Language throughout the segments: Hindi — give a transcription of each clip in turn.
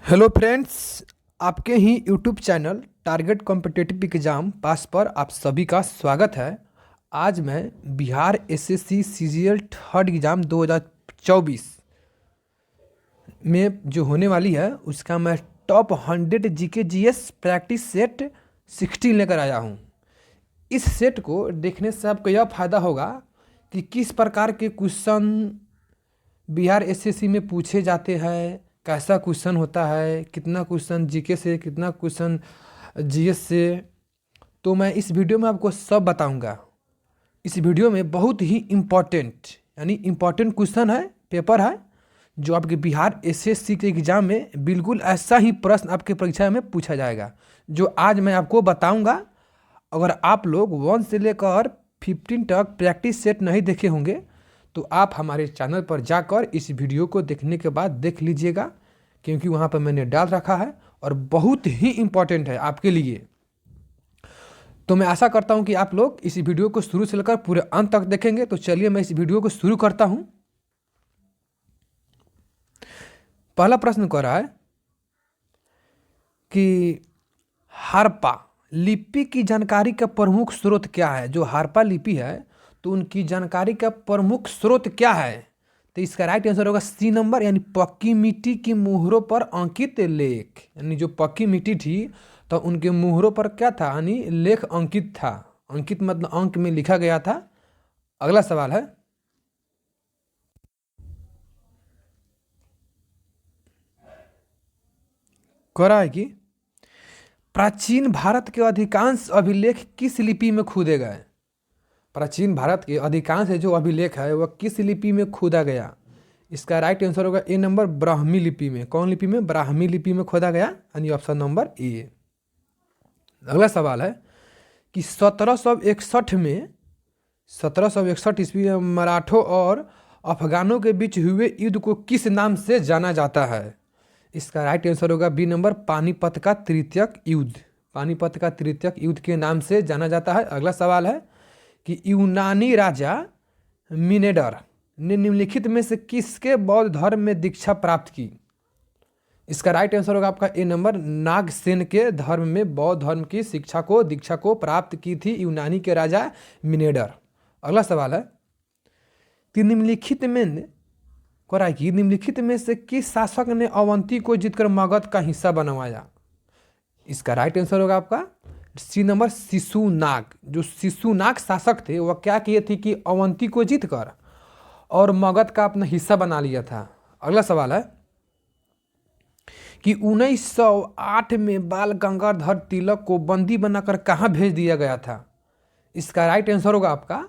हेलो फ्रेंड्स, आपके ही YouTube channel target competitive exam pass पर आप सभी का स्वागत है। आज मैं Bihar SSC CGL third exam 2024 में जो होने वाली है उसका मैं top 100 GK GS practice set 16 लेकर आया हूँ। इस सेट को देखने से आपको यह फ़ायदा होगा कि किस प्रकार के क्वेश्चन बिहार एसएससी में पूछे जाते हैं, कैसा क्वेश्चन होता है, कितना क्वेश्चन जीके से, कितना क्वेश्चन जीएस से। तो मैं इस वीडियो में आपको सब बताऊंगा। इस वीडियो में बहुत ही इम्पॉर्टेंट क्वेश्चन है, पेपर है, जो आपके बिहार एसएससी के एग्ज़ाम में बिल्कुल ऐसा ही प्रश्न आपके परीक्षा में पूछा जाएगा, जो आज मैं आपको बताऊंगा। अगर आप लोग 1 से लेकर 15 तक प्रैक्टिस सेट नहीं देखे होंगे तो आप हमारे चैनल पर जाकर इस वीडियो को देखने के बाद देख लीजिएगा, क्योंकि वहाँ पर मैंने डाल रखा है और बहुत ही इम्पोर्टेंट है आपके लिए। तो मैं आशा करता हूँ कि आप लोग इस वीडियो को शुरू से लेकर पूरे अंत तक देखेंगे। तो चलिए मैं इस वीडियो को शुरू करता हूँ। पहला प्रश्न कह रहा है कि हड़प्पा लिपि की जानकारी का प्रमुख स्रोत क्या है। जो हड़प्पा लिपि है तो उनकी जानकारी का प्रमुख स्रोत क्या है। तो इसका राइट आंसर होगा सी नंबर, यानी पक्की मिट्टी की मुहरों पर अंकित लेख। यानी जो पक्की मिट्टी थी तो उनके मुहरों पर क्या था, यानी लेख अंकित था। अंकित मतलब अंक में लिखा गया था। अगला सवाल है, कह रहा है कि प्राचीन भारत के अधिकांश अभिलेख किस लिपि में खोदे गए। प्राचीन भारत के अधिकांश जो अभिलेख है वह किस लिपि में खोदा गया। इसका राइट आंसर होगा ए नंबर, ब्राह्मी लिपि में। कौन लिपि में? ब्राह्मी लिपि में खोदा गया, यानी ऑप्शन नंबर ए। अगला सवाल है कि 1761 ईस्वी में मराठों और अफगानों के बीच हुए युद्ध को किस नाम से जाना जाता है। इसका राइट आंसर होगा बी नंबर, पानीपत का तृतीयक युद्ध। पानीपत का तृतीयक युद्ध के नाम से जाना जाता है। अगला सवाल है कि यूनानी राजा मिनेडर ने निम्नलिखित में से किसके बौद्ध धर्म में दीक्षा प्राप्त की। इसका राइट आंसर होगा आपका ए नंबर, नागसेन के धर्म में बौद्ध धर्म की दीक्षा को प्राप्त की थी यूनानी के राजा मिनेडर। अगला सवाल है कि निम्नलिखित में से किस शासक ने अवंती को जीतकर मगध का हिस्सा बनवाया। इसका राइट आंसर होगा आपका सी नंबर, शिशुनाग। जो शिशुनाग शासक थे वह क्या किए थे कि अवंती को जीतकर और मगध का अपना हिस्सा बना लिया था। अगला सवाल है कि 1908 में बाल गंगाधर तिलक को बंदी बनाकर कहाँ भेज दिया गया था। इसका राइट आंसर होगा आपका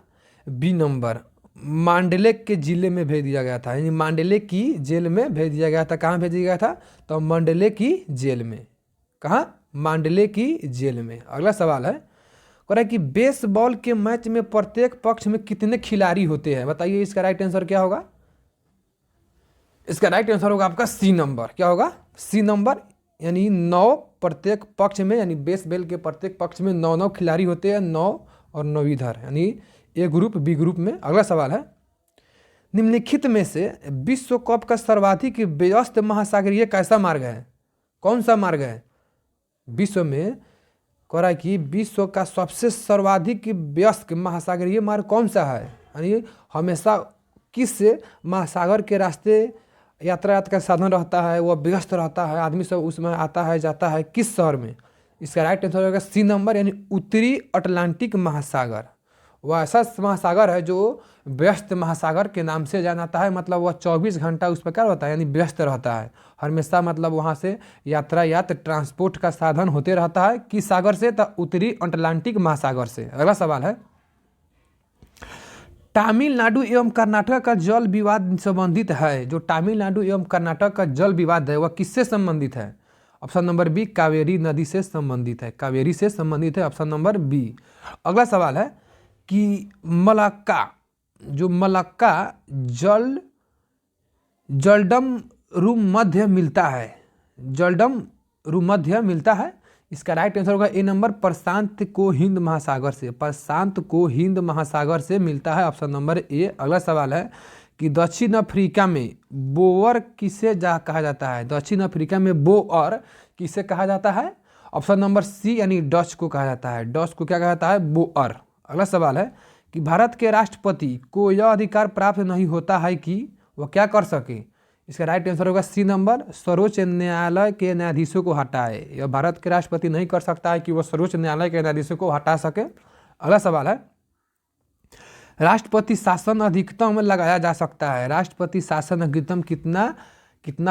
बी नंबर, मांडले के जिले में भेज दिया गया था, यानी मांडले की जेल में भेज दिया गया था। कहाँ भेज दिया गया था? तो मांडले की जेल में। कहाँ? मांडले की जेल में। अगला सवाल है, कह रहा है कि बेसबॉल के मैच में प्रत्येक पक्ष में कितने खिलाड़ी होते हैं। बताइए इसका राइट आंसर क्या होगा। इसका राइट आंसर होगा आपका सी नंबर। क्या होगा? सी नंबर, यानी 9 प्रत्येक पक्ष में, यानी बेसबॉल के प्रत्येक पक्ष में 9 खिलाड़ी होते हैं। 9 और 9 इधर, यानी ए ग्रुप बी ग्रुप में। अगला सवाल है, निम्नलिखित में से विश्व कप का सर्वाधिक व्यस्त महासागरीय कैसा मार्ग है। कौन सा मार्ग है विश्व में? कह रहा है कि विश्व का सबसे सर्वाधिक व्यस्त महासागरीय मार्ग कौन सा है, यानी हमेशा किस महासागर के रास्ते यातायात का साधन रहता है, वह व्यस्त रहता है, आदमी सब उसमें आता है जाता है, किस शहर में। इसका राइट आंसर होगा सी नंबर, यानी उत्तरी अटलांटिक महासागर। वह ऐसा महासागर है जो व्यस्त महासागर के नाम से जाना जाता है। मतलब वह 24 घंटा उस पर क्या रहता है, यानी व्यस्त रहता है हमेशा। मतलब वहाँ से यातायात ट्रांसपोर्ट का साधन होते रहता है। किस सागर से? तो उत्तरी अटलांटिक महासागर से। अगला सवाल है, तमिलनाडु एवं कर्नाटक का जल विवाद संबंधित है। जो तमिलनाडु एवं कर्नाटक का जल विवाद है वह किससे संबंधित है। ऑप्शन नंबर बी, कावेरी नदी से संबंधित है। कावेरी से संबंधित है, ऑप्शन नंबर बी। अगला सवाल है कि मलक्का जलडम भूमध्य मिलता है। जलडम भूमध्य मिलता है। इसका राइट आंसर होगा ए नंबर, प्रशांत को हिंद महासागर से। प्रशांत को हिंद महासागर से मिलता है, ऑप्शन नंबर ए। अगला सवाल है कि दक्षिण अफ्रीका में बोअर किसे कहा जाता है? दक्षिण अफ्रीका में बोअर किसे कहा जाता है? ऑप्शन नंबर सी यानी डच को कहा जाता है। डच को क्या कहा जाता है? बोअर। अगला सवाल है कि भारत के राष्ट्रपति को यह अधिकार प्राप्त नहीं होता है कि वह क्या कर सके? इसका राइट आंसर होगा सी नंबर, सर्वोच्च न्यायालय के न्यायाधीशों को हटाए। यह भारत के राष्ट्रपति नहीं कर सकता है कि वह सर्वोच्च न्यायालय के न्यायाधीशों को हटा सके। अगला सवाल है, राष्ट्रपति शासन अधिकतम लगाया जा सकता है। राष्ट्रपति शासन अधिकतम कितना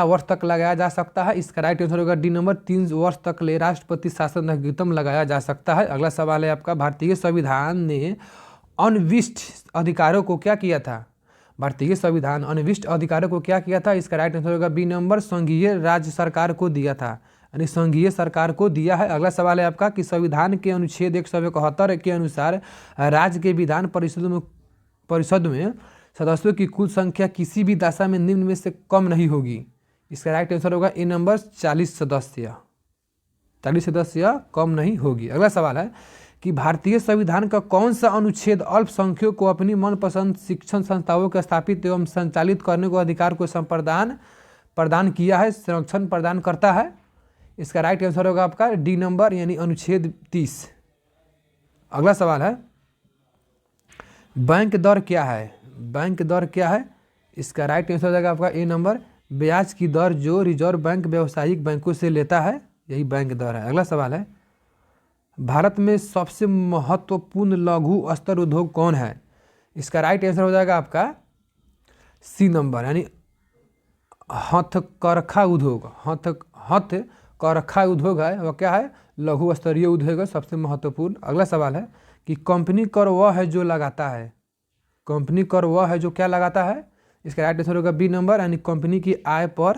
वर्ष तक लगाया जा सकता है? इसका राइट आंसर होगा डी नंबर, 3 वर्ष तक ले राष्ट्रपति शासन अधिकतम लगाया जा सकता है। अगला सवाल है आपका, भारतीय संविधान ने अनविष्ट अधिकारों को क्या किया था? भारतीय संविधान अनविष्ट अधिकारों को क्या किया था? इसका राइट आंसर होगा बी नंबर, संघीय राज्य सरकार को दिया था, यानी संघीय सरकार को दिया है। अगला सवाल है आपका कि संविधान के अनुच्छेद 171 के अनुसार राज्य के विधान परिषद में सदस्यों की कुल संख्या किसी भी दशा में निम्न में से कम नहीं होगी। इसका राइट आंसर होगा ए नंबर, 40 सदस्य कम नहीं होगी। अगला सवाल है कि भारतीय संविधान का कौन सा अनुच्छेद अल्पसंख्यकों को अपनी मनपसंद शिक्षण संस्थाओं को स्थापित एवं संचालित करने को अधिकार को प्रदान किया है, संरक्षण प्रदान करता है? इसका राइट आंसर होगा आपका डी नंबर यानी अनुच्छेद 30। अगला सवाल है, बैंक दर क्या है? बैंक दर क्या है? इसका राइट आंसर हो जाएगा आपका ए नंबर, ब्याज की दर जो रिजर्व बैंक व्यावसायिक बैंकों से लेता है, यही बैंक दर है। अगला सवाल है, भारत में सबसे महत्वपूर्ण लघु स्तर उद्योग कौन है? इसका राइट आंसर हो जाएगा आपका सी नंबर यानी हथकरघा उद्योग। हथकरघा उद्योग है, वह क्या है? लघु स्तरीय उद्योग है, सबसे महत्वपूर्ण। अगला सवाल है कि कंपनी कर वह है जो लगाता है। कंपनी कर वह है जो क्या लगाता है? इसका राइट आंसर होगा बी नंबर यानी कंपनी की आय पर।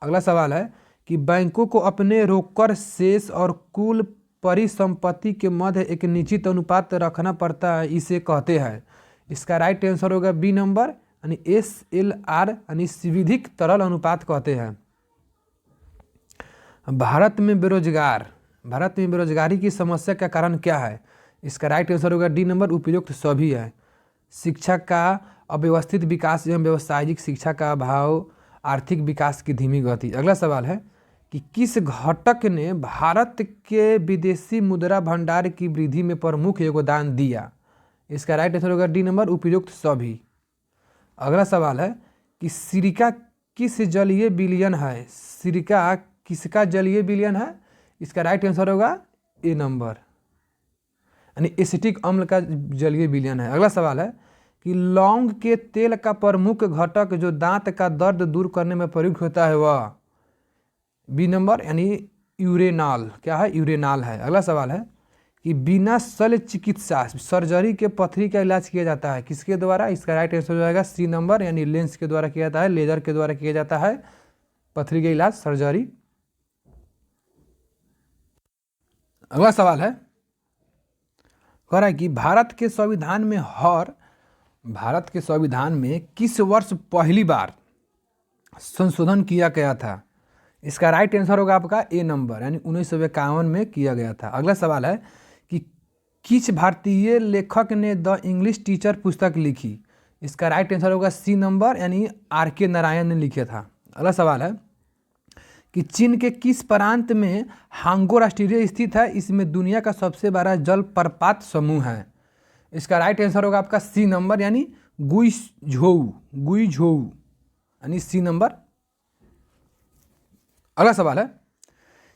अगला सवाल है कि बैंकों को अपने रोकड़ शेष और कुल परिसंपत्ति के मध्य एक निश्चित अनुपात रखना पड़ता है, इसे कहते हैं। इसका राइट आंसर होगा बी नंबर यानी SLR यानी विधिक तरल अनुपात कहते हैं। भारत में बेरोजगारी की समस्या का कारण क्या है? इसका राइट आंसर होगा डी नंबर, उपयुक्त सभी है। शिक्षा का अव्यवस्थित विकास एवं व्यावसायिक शिक्षा का अभाव, आर्थिक विकास की धीमी गति। अगला सवाल है कि किस घटक ने भारत के विदेशी मुद्रा भंडार की वृद्धि में प्रमुख योगदान दिया? इसका राइट आंसर होगा डी नंबर, उपयुक्त सभी। अगला सवाल है कि सिरका किस जलीय विलयन है? सिरका किसका जलीय विलयन है? इसका राइट आंसर होगा ए नंबर यानी एसिटिक अम्ल का जलीय विलयन है। अगला सवाल है कि लौंग के तेल का प्रमुख घटक जो दांत का दर्द दूर करने में प्रयुक्त होता है वह बी नंबर यानी यूरेनाल, क्या है? यूरेनाल है। अगला सवाल है कि बिना शल्य चिकित्सा सर्जरी के पथरी का इलाज किया जाता है, किसके द्वारा? इसका राइट आंसर हो जाएगा सी नंबर यानी लेंस के द्वारा किया जाता है, लेजर के द्वारा किया जाता है पथरी का इलाज, सर्जरी। अगला सवाल है, कह रहा है कि भारत के संविधान में किस वर्ष पहली बार संशोधन किया गया था? इसका राइट आंसर होगा आपका ए नंबर यानी 1951 में किया गया था। अगला सवाल है कि किस भारतीय लेखक ने द इंग्लिश टीचर पुस्तक लिखी? इसका राइट आंसर होगा सी नंबर यानी RK नारायण ने लिखा था। अगला सवाल है कि चीन के किस प्रांत में हांगो राष्ट्रीय स्थित है? इसमें दुनिया का सबसे बड़ा जलप्रपात समूह है। इसका राइट आंसर होगा आपका सी नंबर यानी गुइझोउ यानी सी नंबर। अगला सवाल है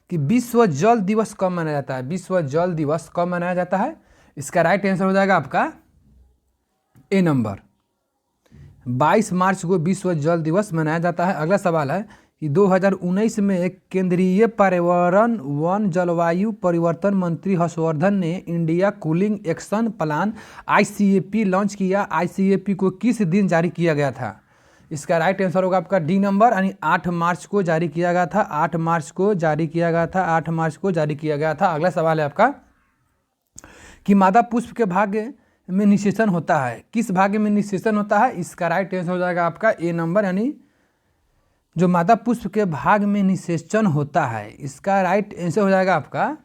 कि विश्व जल दिवस कब मनाया जाता है? विश्व जल दिवस कब मनाया जाता है? इसका राइट आंसर हो जाएगा आपका ए नंबर, 22 मार्च को विश्व जल दिवस मनाया जाता है। अगला सवाल है कि 2019 में केंद्रीय पर्यावरण वन जलवायु परिवर्तन मंत्री हर्षवर्धन ने India cooling action plan ICAP launch किया। ICAP को किस दिन जारी किया गया था? इसका राइट आंसर होगा आपका डी नंबर यानी 8 मार्च को जारी किया गया था। 8 मार्च को जारी किया गया था। अगला सवाल है आपका कि मादा पुष्प के भाग्य में निषेचन होता है, किस भाग्य में निषेचन होता है? इसका राइट आंसर हो जाएगा आपका ए नंबर यानी जो मादा पुष्प के भाग में निषेचन होता है, इसका राइट आंसर हो जाएगा आपका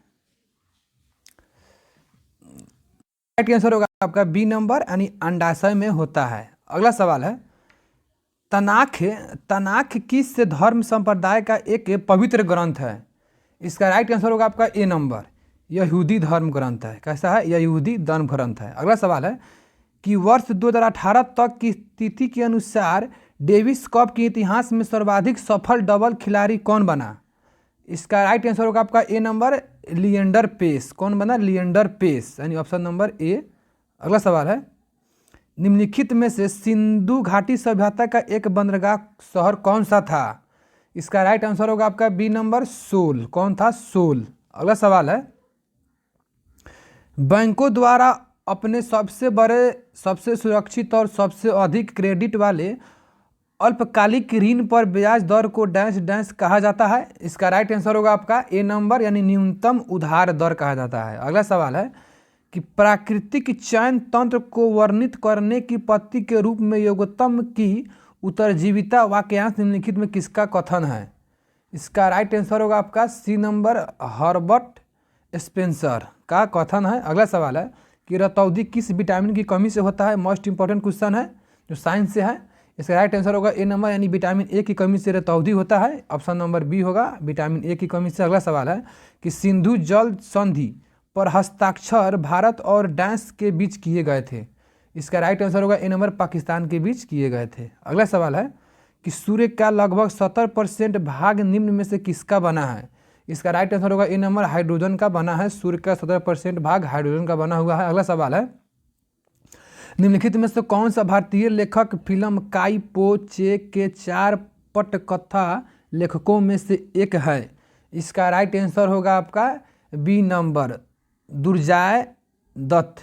बी नंबर यानी अंडाशय में होता है। अगला सवाल है तनाख तनाख किस धर्म संप्रदाय का एक पवित्र ग्रंथ है? इसका राइट आंसर होगा आपका ए नंबर, यहूदी धर्म ग्रंथ है। कैसा है? यहूदी धर्म ग्रंथ है। अगला सवाल है कि वर्ष 2018 तक की तिथि के अनुसार डेविस कप के इतिहास में सर्वाधिक सफल डबल खिलाड़ी कौन बना? इसका राइट आंसर होगा आपका ए नंबर, लिएंडर पेस। कौन बना? लिएंडर पेस, यानी ऑप्शन नंबर ए। अगला सवाल है निम्नलिखित में से सिंधु घाटी सभ्यता का एक बंदरगाह शहर कौन सा था? इसका राइट आंसर होगा आपका बी नंबर, सोल। कौन था? सोल। अगला सवाल है बैंकों द्वारा अपने सबसे बड़े, सबसे सुरक्षित और सबसे अधिक क्रेडिट वाले अल्पकालिक ऋण पर ब्याज दर को डैश डैश कहा जाता है? इसका राइट आंसर होगा आपका ए नंबर, यानी न्यूनतम उधार दर कहा जाता है। अगला सवाल है कि प्राकृतिक चयन तंत्र को वर्णित करने की पद्धति के रूप में योग्यतम की उत्तरजीविता वाक्यांश निम्नलिखित में किसका कथन है? इसका राइट आंसर होगा आपका सी नंबर, हर्बर्ट स्पेंसर का कथन है। अगला सवाल है कि रतौंधी किस विटामिन की कमी से होता है? मोस्ट इंपॉर्टेंट क्वेश्चन है जो साइंस से है। इसका राइट आंसर होगा ए नंबर, यानी विटामिन ए की कमी से रतौंधी होता है। ऑप्शन नंबर बी होगा, विटामिन ए की कमी से। अगला सवाल है कि सिंधु जल संधि पर हस्ताक्षर भारत और डैश के बीच किए गए थे? इसका राइट आंसर होगा ए नंबर, पाकिस्तान के बीच किए गए थे। अगला सवाल है कि सूर्य का लगभग 70% भाग निम्न में से किसका बना है? इसका राइट आंसर होगा ए नंबर, हाइड्रोजन का बना है। सूर्य का 70% भाग हाइड्रोजन का बना हुआ है। अगला सवाल है निम्नलिखित में से कौन सा भारतीय लेखक फिल्म काई पो चे के 4 पटकथा लेखकों में से एक है? इसका राइट आंसर होगा आपका बी नंबर, दुर्जय दत्त।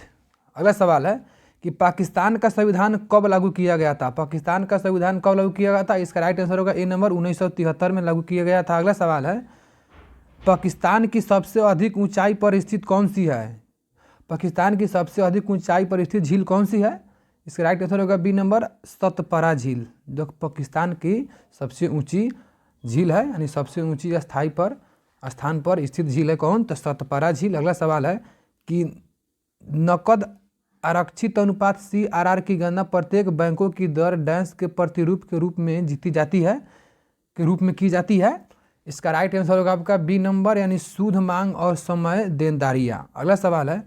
अगला सवाल है कि पाकिस्तान का संविधान कब लागू किया गया था? पाकिस्तान का संविधान कब लागू किया गया था? इसका राइट आंसर होगा ए नंबर, 1973 में लागू किया गया था। अगला सवाल है पाकिस्तान की सबसे अधिक ऊंचाई पर स्थित कौन सी है? पाकिस्तान की सबसे अधिक ऊंचाई पर स्थित झील कौन सी है? इसका राइट आंसर होगा बी नंबर, सतपरा झील, जो पाकिस्तान की सबसे ऊंची झील है, यानी सबसे ऊंची स्थान पर स्थित झील है। कौन? तो सतपरा झील। अगला सवाल है कि नकद आरक्षित अनुपात CRR की गणना प्रत्येक बैंकों की दर डैश के प्रतिरूप के रूप में की जाती है? इसका राइट आंसर होगा आपका बी नंबर, यानी सूद मांग और समय देनदारियां। अगला सवाल है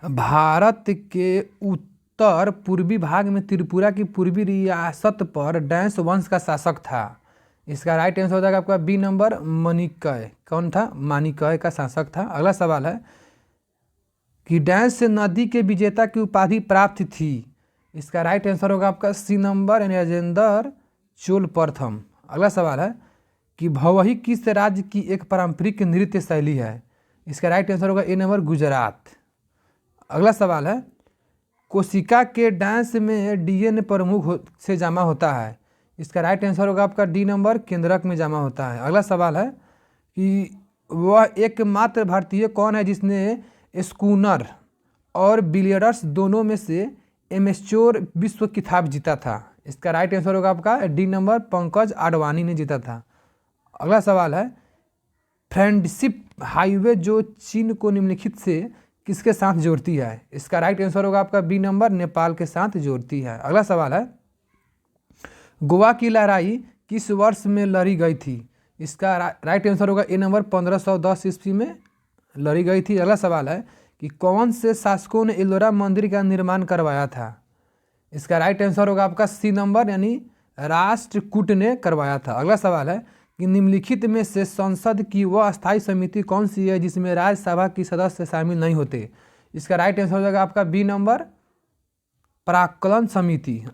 भारत के उत्तर पूर्वी भाग में त्रिपुरा की पूर्वी रियासत पर डैश वंश का शासक था? इसका राइट आंसर हो जाएगा आपका बी नंबर, माणिक्य। कौन था? माणिक्य का शासक था। अगला सवाल है कि डैश से नदी के विजेता की उपाधि प्राप्त थी? इसका राइट आंसर होगा आपका सी नंबर, यानी राजेंद्र चोल प्रथम। अगला सवाल है कि भवही किस राज्य की एक पारंपरिक नृत्य शैली है? इसका राइट आंसर होगा ए नंबर, गुजरात। अगला सवाल है कोशिका के डैश में DNA प्रमुख से जमा होता है? इसका राइट आंसर होगा आपका डी नंबर, केंद्रक में जमा होता है। अगला सवाल है कि वह एकमात्र भारतीय कौन है जिसने स्कूनर और बिलियर्ड्स दोनों में से एमेच्योर विश्व खिताब जीता था? इसका राइट आंसर होगा आपका डी नंबर, पंकज आडवाणी ने जीता था। अगला सवाल है फ्रेंडशिप हाईवे जो चीन को निम्नलिखित से किसके साथ जोड़ती है? इसका राइट आंसर होगा आपका बी नंबर, नेपाल के साथ जोड़ती है। अगला सवाल है गोवा की लड़ाई किस वर्ष में लड़ी गई थी? इसका राइट आंसर होगा ए नंबर, 1510 ईस्वी में लड़ी गई थी। अगला सवाल है कि कौन से शासकों ने एलोरा मंदिर का निर्माण करवाया था? इसका राइट आंसर होगा आपका सी नंबर, यानी राष्ट्रकूट ने करवाया था। अगला सवाल है कि निम्नलिखित में से संसद की वह स्थायी समिति कौन सी है जिसमें राज्यसभा की सदस्य शामिल नहीं होते? इसका राइट आंसर हो जाएगा आपका बी नंबर, प्राक्कलन समिति।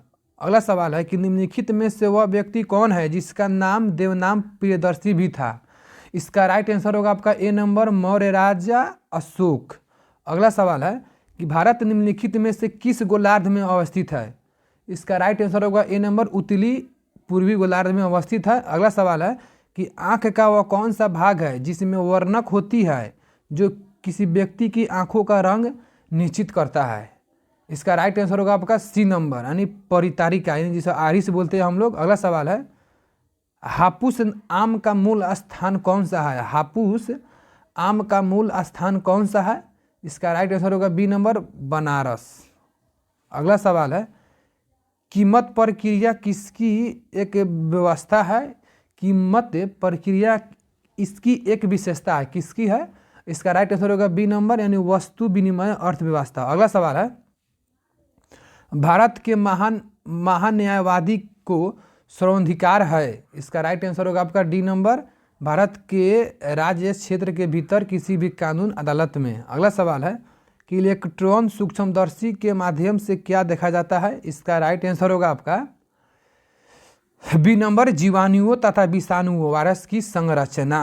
अगला सवाल है कि निम्नलिखित में से वह व्यक्ति कौन है जिसका नाम देवनाम प्रियदर्शी भी था? इसका राइट आंसर होगा आपका ए नंबर, मौर्य राजा अशोक। अगला सवाल है कि भारत निम्नलिखित में से किस गोलार्ध में अवस्थित है? इसका राइट आंसर होगा ए नंबर, उत्तरी पूर्वी गोलार्ध में अवस्थित है। अगला सवाल है कि आँख का वह कौन सा भाग है जिसमें वर्णक होती है जो किसी व्यक्ति की आँखों का रंग निश्चित करता है? इसका राइट आंसर होगा आपका सी नंबर, यानी परितारिका, यानी जिसे आरिस बोलते हैं हम लोग। अगला सवाल है हापुस आम का मूल स्थान कौन सा है? हापुस आम का मूल स्थान कौन सा है? इसका राइट आंसर होगा बी नंबर, बनारस। अगला सवाल है कीमत प्रक्रिया किसकी एक व्यवस्था है? कीमत प्रक्रिया इसकी एक विशेषता है, किसकी है? इसका राइट आंसर होगा बी नंबर, यानी वस्तु विनिमय अर्थव्यवस्था। अगला सवाल है, भारत के महान महान्यायवादी को सर्वाधिकार है? इसका राइट आंसर होगा आपका डी नंबर, भारत के राज्य क्षेत्र के भीतर किसी भी कानून अदालत में। अगला सवाल है कि इलेक्ट्रॉन सूक्ष्मदर्शी के माध्यम से क्या देखा जाता है? इसका राइट आंसर होगा आपका बी नंबर, जीवाणुओं तथा विषाणुओं वायरस की संरचना,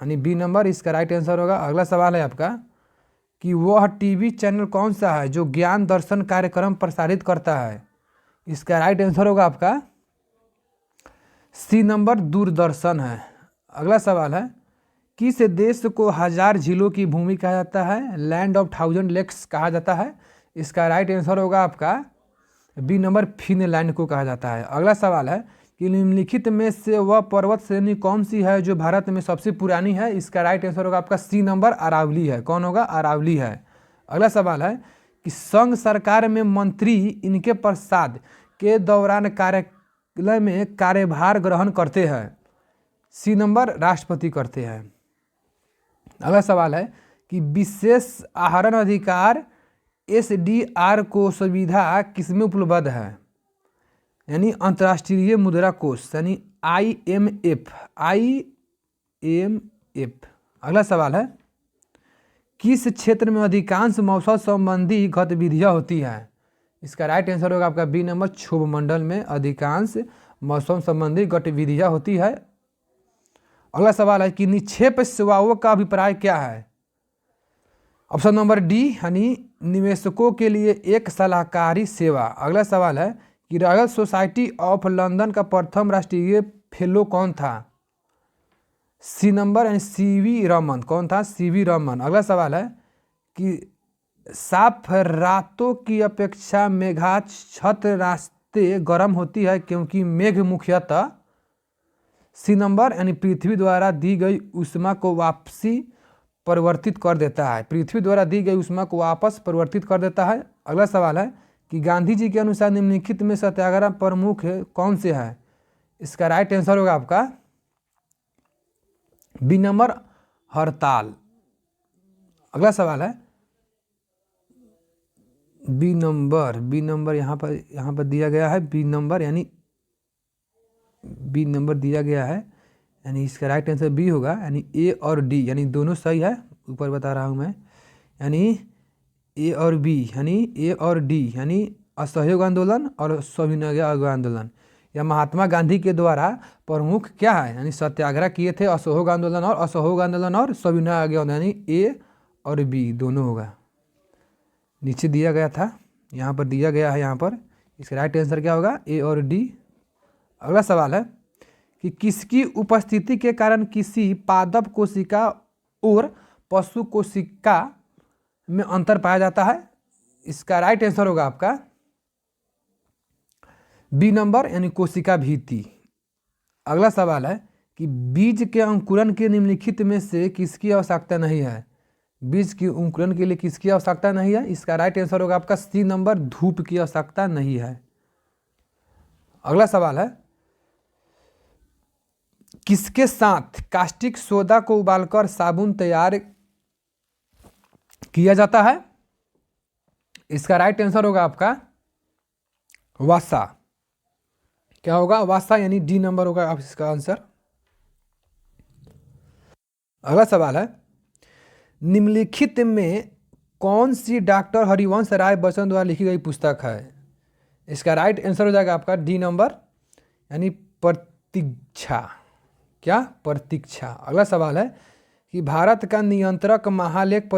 यानी बी नंबर इसका राइट आंसर होगा। अगला सवाल है आपका कि वह टीवी चैनल कौन सा है जो ज्ञान दर्शन कार्यक्रम प्रसारित करता है? इसका राइट आंसर होगा आपका सी नंबर, दूरदर्शन है। अगला सवाल है, किस देश को 1000 झीलों की भूमि कहा जाता है? लैंड ऑफ 1000 लेक्स कहा जाता है। इसका राइट आंसर होगा आपका बी नंबर, फिनलैंड को कहा जाता है। अगला सवाल है कि निम्नलिखित में से वह पर्वत श्रेणी कौन सी है जो भारत में सबसे पुरानी है? इसका राइट आंसर होगा आपका सी नंबर, अरावली है। कौन होगा? अरावली है। अगला सवाल है कि संघ सरकार में मंत्री इनके प्रसाद के दौरान कार्यालय में कार्यभार ग्रहण करते हैं? सी नंबर, राष्ट्रपति करते हैं। अगला सवाल है कि विशेष आहरण अधिकार SDR को सुविधा किसमें उपलब्ध है? यानी अंतर्राष्ट्रीय मुद्रा कोष, यानी IMF। अगला सवाल है, किस क्षेत्र में अधिकांश मौसम संबंधी गतिविधियां होती हैं? इसका राइट आंसर होगा आपका बी नंबर, क्षोभ मंडल में अधिकांश मौसम संबंधी गतिविधियां होती है। अगला सवाल है कि निक्षेप सेवाओं का अभिप्राय क्या है? ऑप्शन नंबर डी, यानी निवेशकों के लिए एक सलाहकारी सेवा। अगला सवाल है कि रॉयल सोसाइटी ऑफ लंदन का प्रथम राष्ट्रीय फेलो कौन था? सी नंबर, यानी CV रमन। कौन था? CV रमन। अगला सवाल है कि साफ रातों की अपेक्षा मेघाच्छत रास्ते गर्म होती है क्योंकि मेघ मुख्यतः सी नंबर, यानी पृथ्वी द्वारा दी गई ऊष्मा को वापसी परिवर्तित कर देता है। पृथ्वी द्वारा दी गई ऊष्मा को वापस परिवर्तित कर देता है। अगला सवाल है कि गांधी जी के अनुसार निम्नलिखित में सत्याग्रह प्रमुख कौन से है? इसका राइट आंसर होगा आपका बी नंबर, हड़ताल। अगला सवाल है बी नंबर यहाँ पर दिया गया है बी नंबर, यानी बी नंबर दिया गया है, यानी इसका राइट आंसर बी होगा, यानी ए और डी, यानी दोनों सही है। ऊपर बता रहा हूँ मैं, यानी ए और बी, यानी ए और डी, यानी असहयोग आंदोलन और सविनय आंदोलन। या महात्मा गांधी के द्वारा प्रमुख क्या है? यानी सत्याग्रह किए थे, असहयोग आंदोलन और सविनय आंदोलन, यानी ए और बी दोनों होगा। नीचे दिया गया था, यहाँ पर दिया गया है, यहाँ पर इसका राइट आंसर क्या होगा? ए और डी। अगला सवाल है कि किसकी उपस्थिति के कारण किसी पादप कोशिका और पशु कोशिका में अंतर पाया जाता है? इसका राइट आंसर होगा आपका बी नंबर, यानी कोशिका भित्ति। अगला सवाल है कि बीज के अंकुरण के निम्नलिखित में से किसकी आवश्यकता नहीं है? बीज के अंकुरण के लिए किसकी आवश्यकता नहीं है? इसका राइट आंसर होगा आपका सी नंबर, धूप की आवश्यकता नहीं है। अगला सवाल है, किसके साथ कास्टिक सोडा को उबालकर साबुन तैयार किया जाता है? इसका राइट आंसर होगा आपका वसा। क्या होगा? वसा, यानी डी नंबर होगा आप इसका आंसर। अगला सवाल है, निम्नलिखित में कौन सी डॉक्टर हरिवंश राय बच्चन द्वारा लिखी गई पुस्तक है? इसका राइट आंसर हो जाएगा आपका डी नंबर, यानी प्रतीक्षा। क्या? प्रतीक्षा। अगला सवाल है कि भारत का नियंत्रक महालेख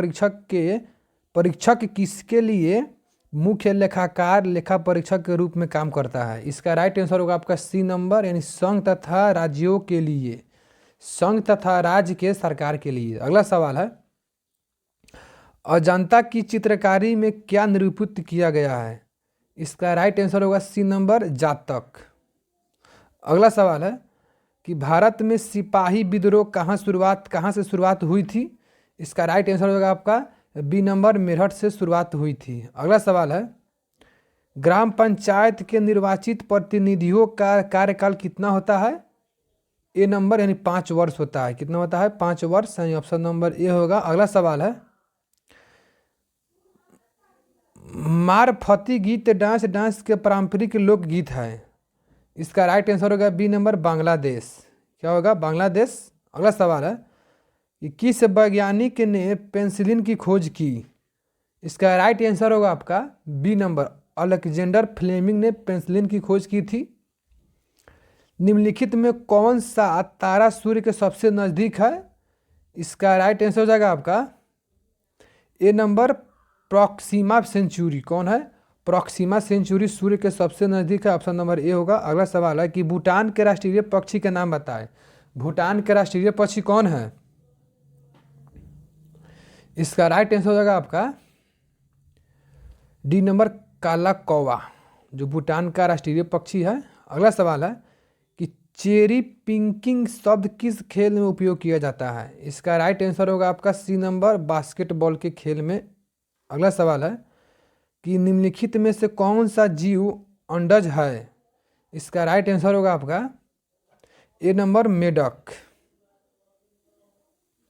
परीक्षक किसके लिए मुख्य लेखाकार लेखा परीक्षक के रूप में काम करता है? इसका राइट आंसर होगा आपका सी नंबर, यानी संघ तथा राज्यों के लिए, संघ तथा राज्य के सरकार के लिए। अगला सवाल है, अजंता की चित्रकारी में क्या निरूपित किया गया है? इसका राइट आंसर होगा सी नंबर, जातक। अगला सवाल है कि भारत में सिपाही विद्रोह कहाँ से शुरुआत हुई थी? इसका राइट आंसर होगा आपका बी नंबर, मेरठ से शुरुआत हुई थी। अगला सवाल है ग्राम पंचायत के निर्वाचित प्रतिनिधियों का कार्यकाल कितना होता है? ए नंबर यानी 5 वर्ष होता है। कितना होता है? 5 वर्ष, यानी ऑप्शन नंबर ए होगा। अगला सवाल है, मारफती गीत डांस के पारंपरिक लोकगीत है। इसका राइट आंसर होगा बी नंबर, बांग्लादेश। क्या होगा? बांग्लादेश। अगला सवाल है कि किस वैज्ञानिक ने पेंसिलिन की खोज की? इसका राइट आंसर होगा आपका बी नंबर, अलेक्जेंडर फ्लेमिंग ने पेंसिलिन की खोज की थी। निम्नलिखित में कौन सा तारा सूर्य के सबसे नज़दीक है? इसका राइट आंसर हो जाएगा आपका ए नंबर, प्रॉक्सिमा सेंचुरी। कौन है? प्रॉक्सिमा सेंचुरी सूर्य के सबसे नज़दीक है। ऑप्शन नंबर ए होगा। अगला सवाल है कि भूटान के राष्ट्रीय पक्षी का नाम बताएं। भूटान के राष्ट्रीय पक्षी कौन है? इसका राइट आंसर हो जाएगा आपका डी नंबर, काला कौवा, जो भूटान का राष्ट्रीय पक्षी है। अगला सवाल है कि चेरी पिंकिंग शब्द किस खेल में उपयोग किया जाता है? इसका राइट आंसर होगा आपका सी नंबर, बास्केटबॉल के खेल में। अगला सवाल है कि निम्नलिखित में से कौन सा जीव अंडज है? इसका राइट आंसर होगा आपका ए नंबर, मेढक।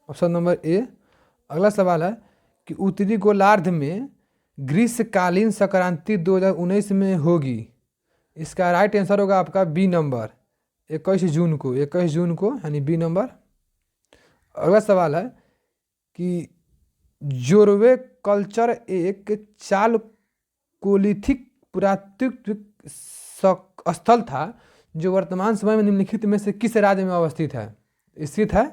Option number A. अगला सवाल है कि उत्तरी गोलार्ध में ग्रीष्मकालीन संक्रांति 2019 में होगी। इसका राइट आंसर होगा आपका बी नंबर, 21 जून को। 21 जून को, यानी बी नंबर। अगला सवाल है कि जोरवे कल्चर एक चालकोलिथिक पुरातात्विक स्थल था जो वर्तमान समय में निम्नलिखित में से किस राज्य में अवस्थित है, स्थित है?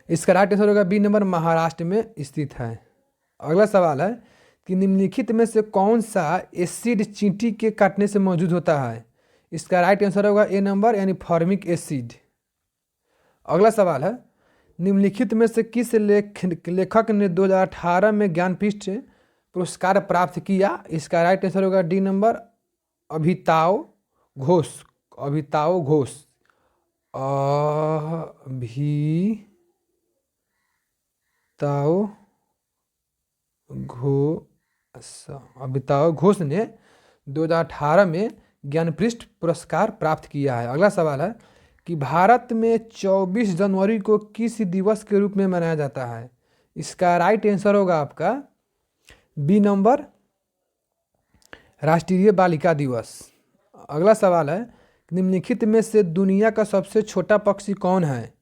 इसका राइट आंसर होगा बी नंबर, महाराष्ट्र में स्थित है। अगला सवाल है कि निम्नलिखित में से कौन सा एसिड चींटी के काटने से मौजूद होता है? इसका राइट आंसर होगा ए नंबर, यानी फॉर्मिक एसिड। अगला सवाल है, निम्नलिखित में से किस लेखक ने 2018 में ज्ञानपीठ पुरस्कार प्राप्त किया? इसका राइट आंसर होगा डी नंबर, अभिताव घोष। अभिताव घोष। अभिताव घोष ने 2018 में ज्ञानपीठ पुरस्कार प्राप्त किया है। अगला सवाल है कि भारत में 24 जनवरी को किस दिवस के रूप में मनाया जाता है? इसका राइट आंसर होगा आपका बी नंबर, राष्ट्रीय बालिका दिवस। अगला सवाल है, निम्नलिखित में से दुनिया का सबसे छोटा पक्षी कौन है?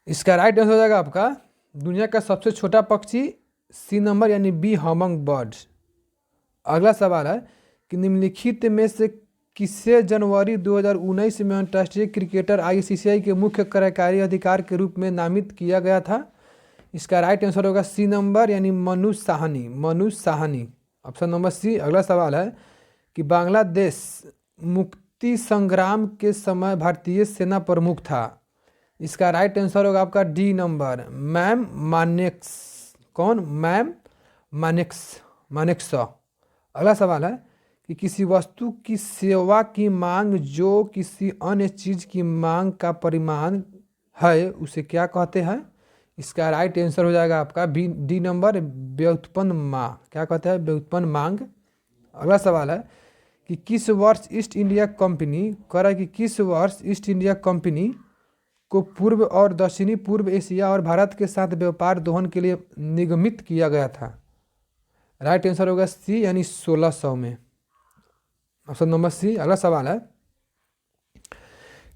इसका राइट आंसर हो जाएगा आपका दुनिया का सबसे छोटा पक्षी सी नंबर, यानी बी, हमिंग बर्ड। अगला सवाल है कि निम्नलिखित में से किसे जनवरी 2019 में अंतर्राष्ट्रीय क्रिकेटर ICC के मुख्य कार्यकारी अधिकारी के रूप में नामित किया गया था? इसका राइट आंसर होगा सी नंबर, यानी Manu Sahni. Manu Sahni, option number C. अगला सवाल है कि बांग्लादेश मुक्ति संग्राम के समय भारतीय सेना प्रमुख था। इसका राइट आंसर होगा आपका डी नंबर, मैम मानेक्स। कौन? मैम मानेक्स। अगला सवाल है कि किसी वस्तु की सेवा की मांग जो किसी अन्य चीज की मांग का परिमाण है उसे क्या कहते हैं? इसका राइट आंसर हो जाएगा आपका बी, डी नंबर, व्युत्पन्न मांग। क्या कहते हैं? व्युत्पन्न मांग। अगला सवाल है कि किस वर्ष ईस्ट इंडिया कंपनी को पूर्व और दक्षिणी पूर्व एशिया और भारत के साथ व्यापार दोहन के लिए निगमित किया गया था? राइट आंसर होगा सी, यानी 1600 में। Option number C. अगला सवाल है,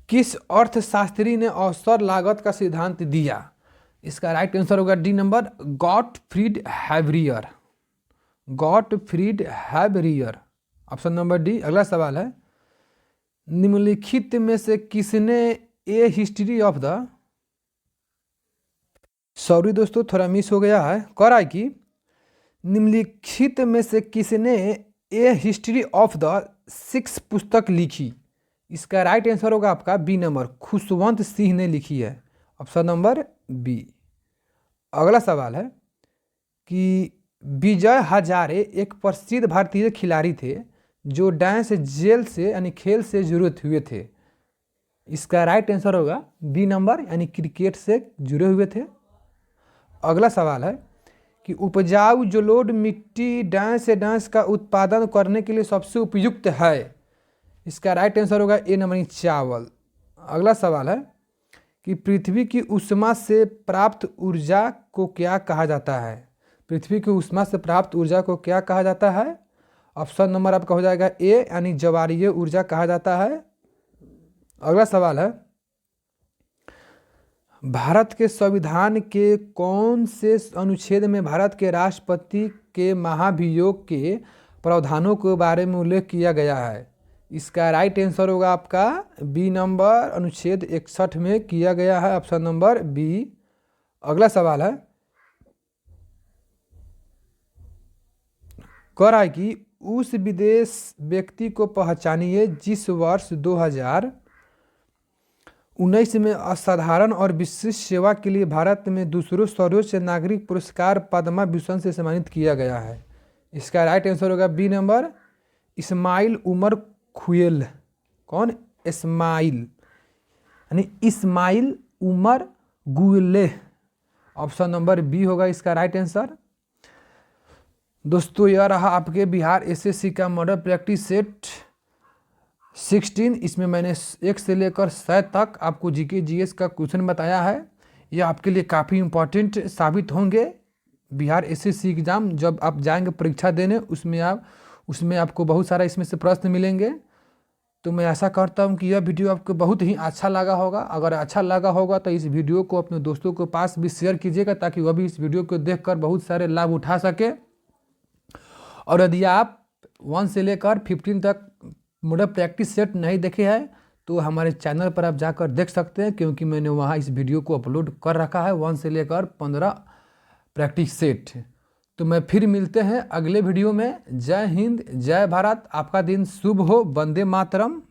किस अर्थशास्त्री ने अवसर लागत का सिद्धांत दिया? इसका राइट आंसर होगा D number, Gottfried Haberler. Gottfried Haberler, option number D. अगला सवाल है, निम्नलिखित में से किसने a history of the, sorry दोस्तों थोड़ा मिस हो गया है, कह रहा है कि निम्नलिखित में से किसने a history of the six पुस्तक लिखी? इसका राइट आंसर होगा आपका बी नंबर, खुशवंत सिंह ने लिखी है। Option number B. अगला सवाल है कि विजय हजारे एक प्रसिद्ध भारतीय खिलाड़ी थे जो डांस जेल से यानी खेल से जुड़े हुए थे। इसका राइट आंसर होगा बी नंबर, यानी क्रिकेट से जुड़े हुए थे। अगला सवाल है कि उपजाऊ जलोढ़ मिट्टी डैश का उत्पादन करने के लिए सबसे उपयुक्त है। इसका राइट आंसर होगा ए नंबर चावल। अगला सवाल है कि पृथ्वी की ऊष्मा से प्राप्त ऊर्जा को क्या कहा जाता है? पृथ्वी की ऊष्मा से प्राप्त ऊर्जा को क्या कहा जाता है? ऑप्शन नंबर आपका हो जाएगा ए यानी ज्वारीय ऊर्जा कहा जाता है। अगला सवाल है भारत के संविधान के कौन से अनुच्छेद में भारत के राष्ट्रपति के महाभियोग के प्रावधानों के बारे में उल्लेख किया गया है? इसका राइट आंसर होगा आपका बी नंबर अनुच्छेद 61 में किया गया है, ऑप्शन नंबर बी। अगला सवाल है कह रहा है कि उस विदेश व्यक्ति को पहचानिए जिस वर्ष 2019 में असाधारण और विशिष्ट सेवा के लिए भारत में दूसरों सर्वोच्च नागरिक पुरस्कार पद्मा भूषण से सम्मानित किया गया है। इसका राइट आंसर होगा B number Ismail Omar Guelleh. कौन? इस्माइल यानी Ismail Omar Guelleh. Option number B होगा इसका राइट आंसर। दोस्तों यह रहा आपके बिहार एसएससी का मॉडल प्रैक्टिस सेट 16। इसमें मैंने 1 से लेकर 100 तक आपको जीके जीएस का क्वेश्चन बताया है। यह आपके लिए काफ़ी इम्पोर्टेंट साबित होंगे बिहार एसएससी एग्ज़ाम जब आप जाएंगे परीक्षा देने, उसमें आपको बहुत सारा इसमें से प्रश्न मिलेंगे। तो मैं आशा करता हूं कि यह वीडियो आपको बहुत ही अच्छा लगा होगा। अगर अच्छा लगा होगा तो इस वीडियो को अपने दोस्तों के पास भी शेयर कीजिएगा ताकि वह भी इस वीडियो को देखकर बहुत सारे लाभ उठा सके। और यदि आप 1 से लेकर 15 तक मॉडल प्रैक्टिस सेट नहीं देखे हैं तो हमारे चैनल पर आप जाकर देख सकते हैं, क्योंकि मैंने वहाँ इस वीडियो को अपलोड कर रखा है 1 से लेकर 15 प्रैक्टिस सेट। तो मैं फिर मिलते हैं अगले वीडियो में। जय हिंद, जय भारत, आपका दिन शुभ हो। वंदे मातरम।